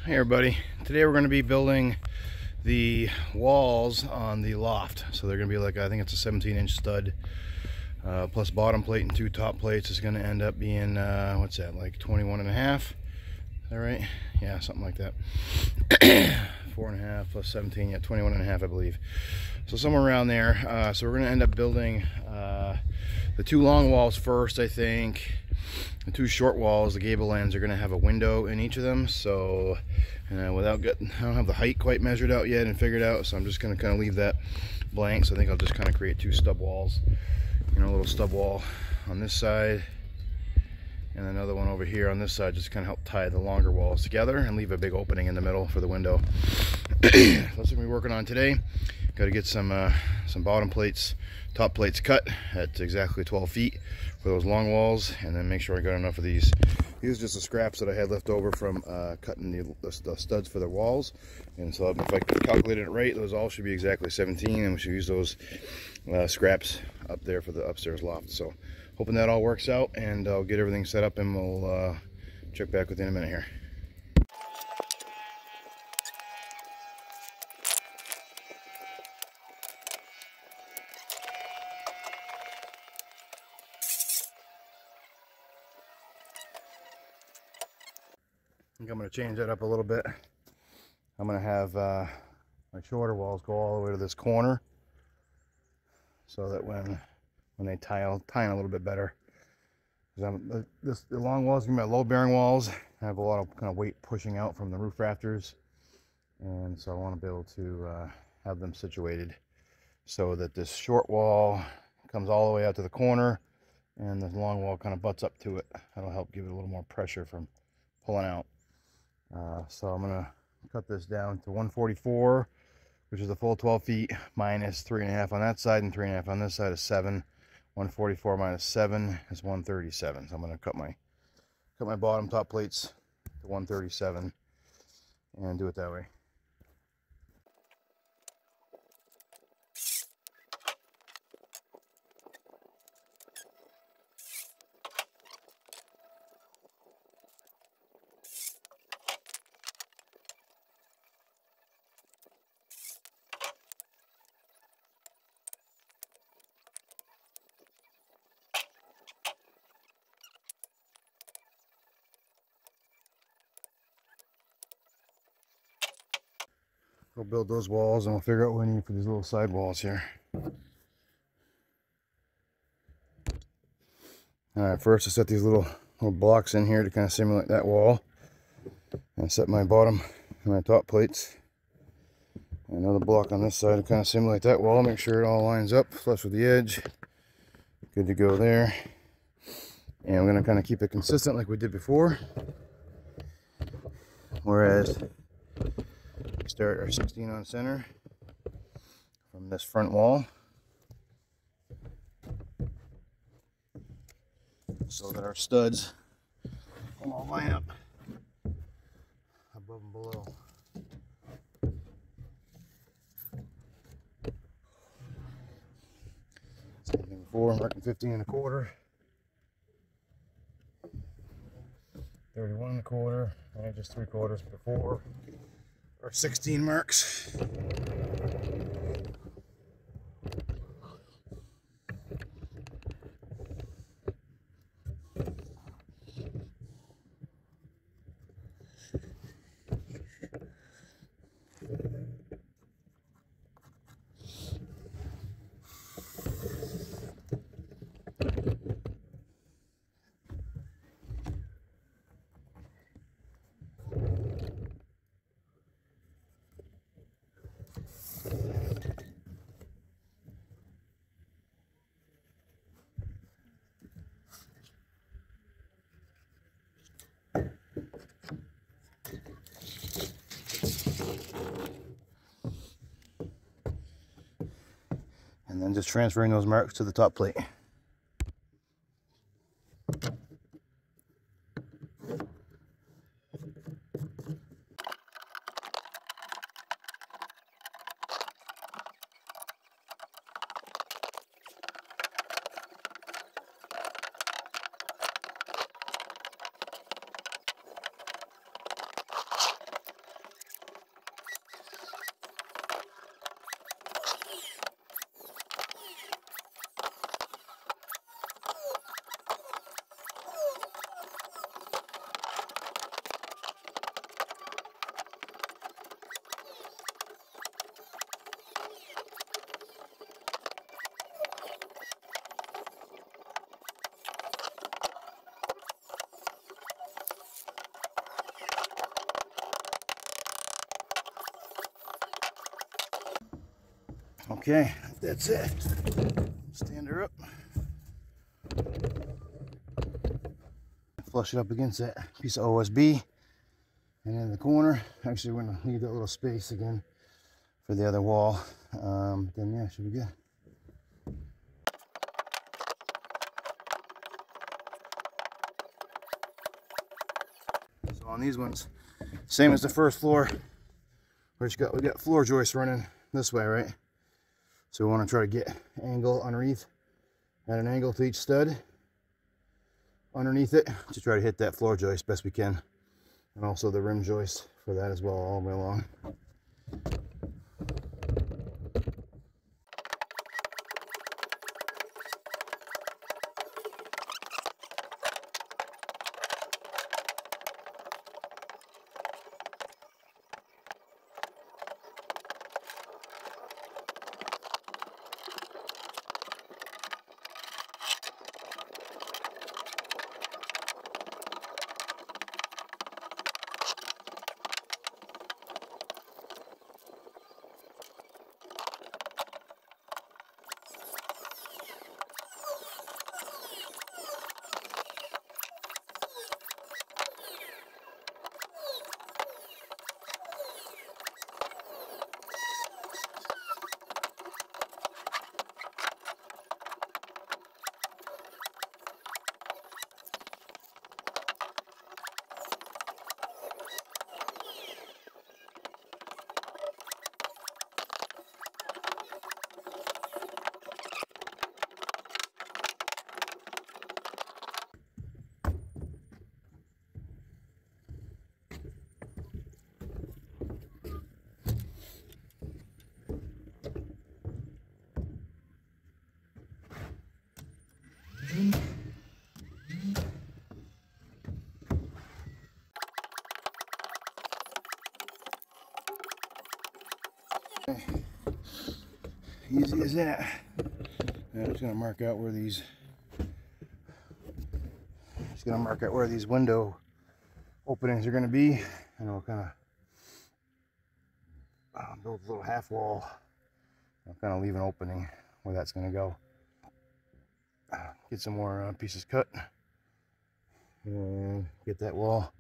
Hey everybody, today we're going to be building the walls on the loft. So they're going to be like, I think it's a 17-inch stud plus bottom plate and 2 top plates. It's going to end up being what's that, like 21 and a half? Is that right? Yeah, something like that. 4.5 plus 17, yeah, 21 and a half, I believe. So somewhere around there. So we're going to end up building the 2 long walls first, I think. The 2 short walls, the gable ends, are going to have a window in each of them. So I don't have the height quite measured out yet and figured out, so I'm just going to kind of leave that blank. So I think I'll just kind of create 2 stub walls, you know, a little stub wall on this side and another one over here on this side, just to kind of help tie the longer walls together and leave a big opening in the middle for the window. So that's what we're going to be working on today. Got to get some bottom plates, top plates cut at exactly 12 feet for those long walls, and then make sure I got enough of these. These are just the scraps that I had left over from cutting the studs for the walls. And so if I calculated it right, those all should be exactly 17, and we should use those scraps up there for the upstairs loft. So hoping that all works out, and I'll get everything set up and we'll check back with you in a minute here. I think I'm going to change that up a little bit. I'm going to have my shorter walls go all the way to this corner, so that when they tie in a little bit better. The long walls are going to be my load bearing walls. I have a lot of kind of weight pushing out from the roof rafters, and so I want to be able to have them situated so that this short wall comes all the way out to the corner, and the long wall kind of butts up to it. That'll help give it a little more pressure from pulling out. So I'm going to cut this down to 144, which is the full 12 feet, minus 3.5 on that side and 3.5 on this side is 7. 144 minus 7 is 137. So I'm going to cut my bottom top plates to 137 and do it that way. We'll build those walls and we'll figure out what we need for these little side walls here. Alright, first I set these little blocks in here to kind of simulate that wall. And I set my bottom and my top plates. Another block on this side to kind of simulate that wall. Make sure it all lines up flush with the edge. Good to go there. And we're going to kind of keep it consistent like we did before. Whereas we start our 16 on center from this front wall, so that our studs will all line up above and below. Same thing before, I'm marking 15.25, 31.25, and just 3/4 before our 16 marks. And then just transferring those marks to the top plate. Okay, that's it. Stand her up. Flush it up against that piece of OSB. And in the corner, actually we're gonna leave that little space again for the other wall. Then yeah, should be good. So on these ones, same as the first floor, we got floor joists running this way, right? So we want to try to get angle underneath, at an angle to each stud underneath it to try to hit that floor joist best we can, and also the rim joist for that as well all the way along. Easy as that. Now I'm just gonna mark out where these window openings are gonna be, and we'll kind of build a little half wall. I'll kind of leave an opening where that's gonna go. Get some more pieces cut and get that wall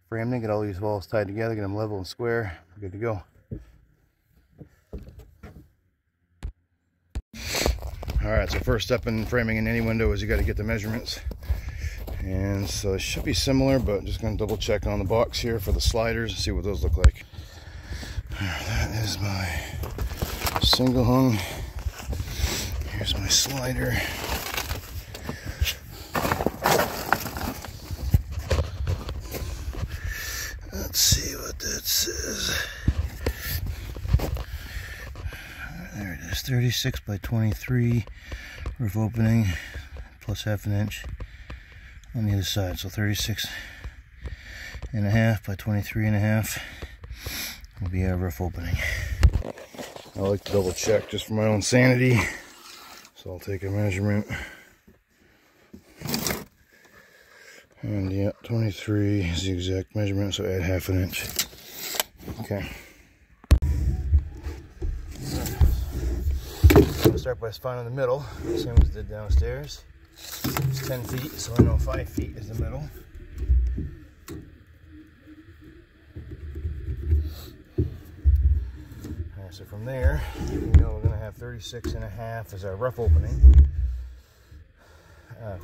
framed in, get all these walls tied together, get them level and square. We're good to go. Alright, so first step in framing in any window is you got to get the measurements. And so it should be similar, but just going to double check on the box here for the sliders and see what those look like. That is my single hung. Here's my slider. Let's see what that says. There it is, 36 by 23 roof opening plus half an inch on the other side. So 36 and a half by 23 and a half will be our roof opening. I like to double check just for my own sanity. So I'll take a measurement. And yeah, 23 is the exact measurement, so add half an inch. Okay. I'll start by finding the middle, same as I did downstairs. It's 10 feet, so I know 5 feet is the middle. Alright, so from there, we know we're going to have 36 and a half as our rough opening.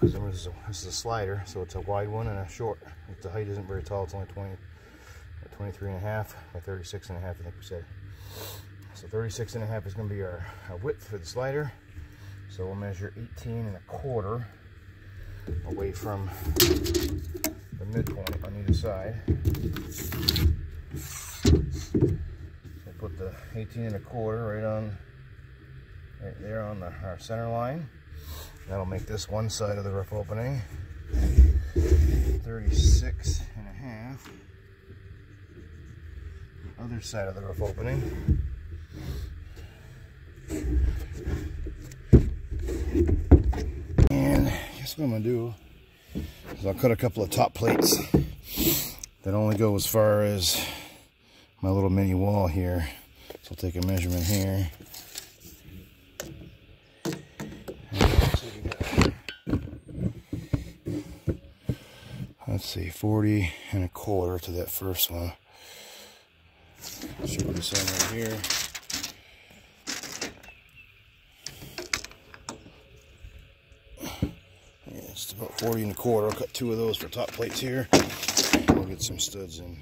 Because this is a slider, so it's a wide one and a short. The height isn't very tall, it's only 23 and a half by 36 and a half, I think we said. So 36 and a half is going to be our width for the slider. So we'll measure 18 and a quarter away from the midpoint on either side. So put the 18 and a quarter right there on our center line. That'll make this one side of the roof opening. 36 and a half. Other side of the roof opening. And I guess what I'm gonna do is I'll cut a couple of top plates that only go as far as my little mini wall here. So I'll take a measurement here see, 40 1/4 to that first one. Should put this on right here. Yeah, it's about 40 1/4. I'll cut 2 of those for top plates here. We'll get some studs in.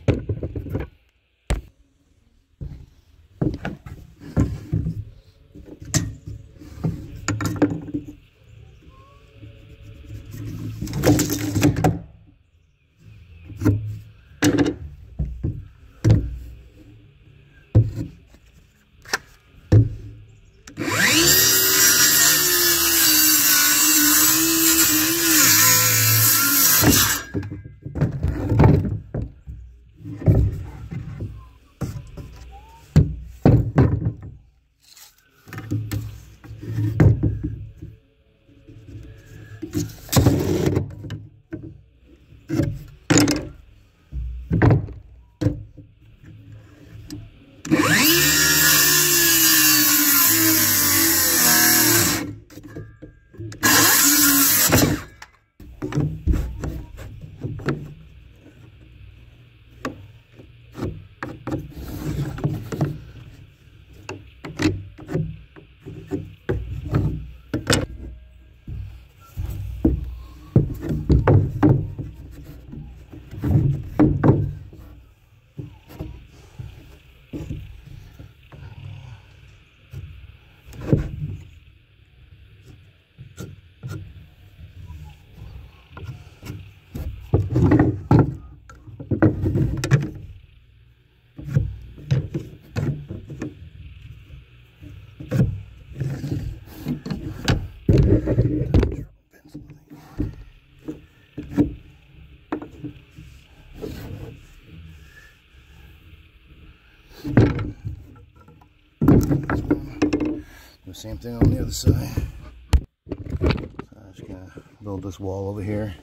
Same thing on the other side. So I'm just gonna build this wall over here.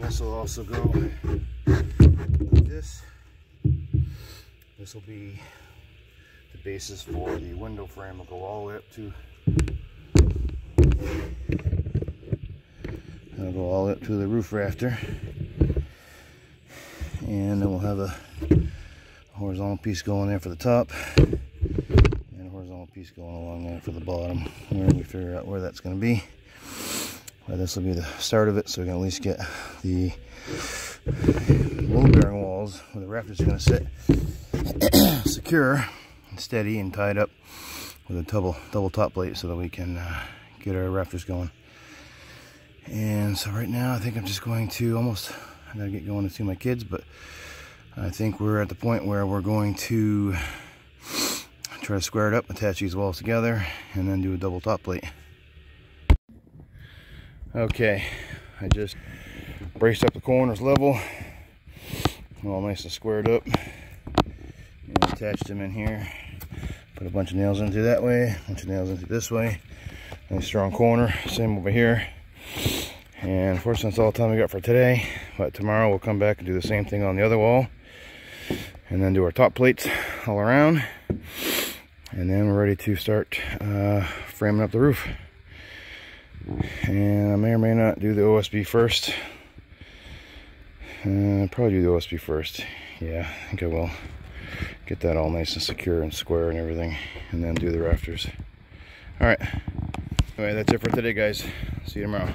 This will also go like this. This will be the basis for the window frame. Will go all the way up to. It'll go all the way up to the roof rafter, and then we'll have a horizontal piece going there for the top, and a horizontal piece going along there for the bottom. Where we figure out where that's going to be. This will be the start of it, so we can at least get the load bearing walls where the rafters are going to sit secure and steady and tied up with a double top plate so that we can get our rafters going. And so right now I think I'm just going to almost I gotta get going to see my kids, but I think we're at the point where we're going to try to square it up, attach these walls together, and then do a double top plate. Okay, I just braced up the corners level, all nice and squared up, and attached them in here. Put a bunch of nails into that way, a bunch of nails into this way. Nice strong corner, same over here. And unfortunately that's all the time we got for today, but tomorrow we'll come back and do the same thing on the other wall, and then do our top plates all around, and then we're ready to start framing up the roof. And I may or may not do the OSB first. Probably do the OSB first. Yeah, I think I will. Get that all nice and secure and square and everything, and then do the rafters. Alright, anyway, that's it for today, guys. See you tomorrow.